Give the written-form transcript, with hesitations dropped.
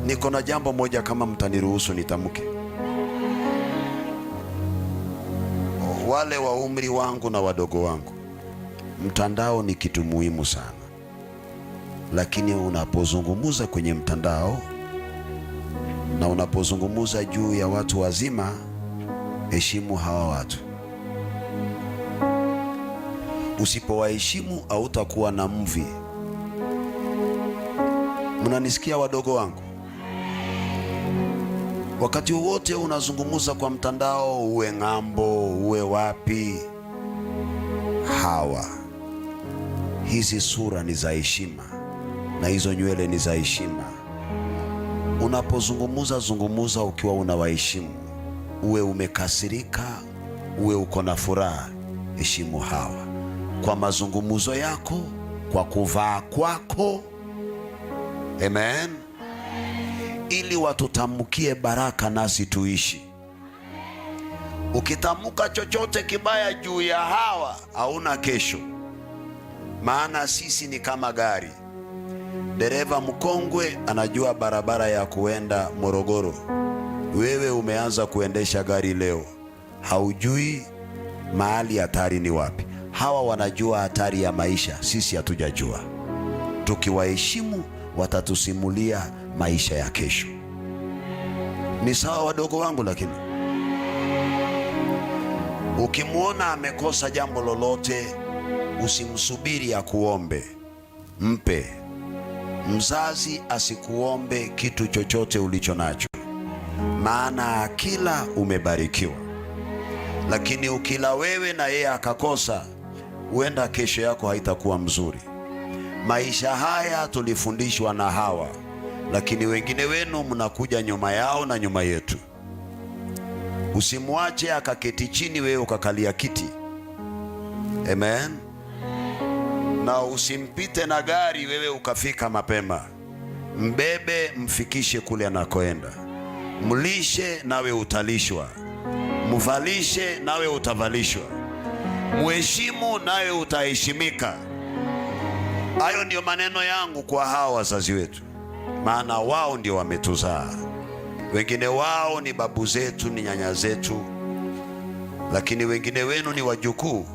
Niko na jambo moja, kama mtaniruhusu nitamke. Wale wa umri wangu na wadogo wangu, mtandao ni kitu muhimu sana, lakini unapozungumza kwenye mtandao na unapozungumza juu ya watu wazima, heshimu hawa watu. Usipowaheshimu hautakuwa na mvi. Mnanisikia wadogo wangu? Wakati wote unazungumza kwa mtandao, uwe ng'ambo, uwe wapi, hizi sura ni za heshima na hizo nywele ni za heshima. Unapozungumza, zungumza ukiwa unawaheshimu. Uwe umekasirika, uwe uko na furaha, heshimu hawa kwa mazungumzo yako, kwa kuvaa kwako. Amen. Ili watutamkie baraka nasi tuishi. Ukitamka chochote kibaya juu ya hawa, hauna kesho. Maana sisi ni kama gari. Dereva mkongwe anajua barabara ya kuenda Morogoro. Wewe umeanza kuendesha gari leo, haujui mahali hatari ni wapi. Hawa wanajua hatari ya maisha, sisi hatujajua. Tukiwaheshimu, watatusimulia maisha ya kesho. Ni sawa wadogo wangu? Lakini ukimwona amekosa jambo lolote, usimsubiri akuombe, mpe. Mzazi asikuombe kitu chochote ulicho nacho, maana akila umebarikiwa. Lakini ukila wewe na yeye akakosa, huenda kesho yako haitakuwa mzuri. Maisha haya tulifundishwa na hawa, lakini wengine wenu mnakuja nyuma yao na nyuma yetu. Usimwache akaketi chini, wewe ukakalia kiti. Amen. Na usimpite na gari, wewe ukafika mapema. Mbebe, mfikishe kule anakoenda. Mlishe, nawe utalishwa. Mvalishe, nawe utavalishwa. Muheshimu, nawe utaheshimika. Hayo ndio maneno yangu kwa hawa wazazi wetu, maana wao ndio wametuzaa. Wengine wao ni babu zetu, ni nyanya zetu, lakini wengine wenu ni wajukuu.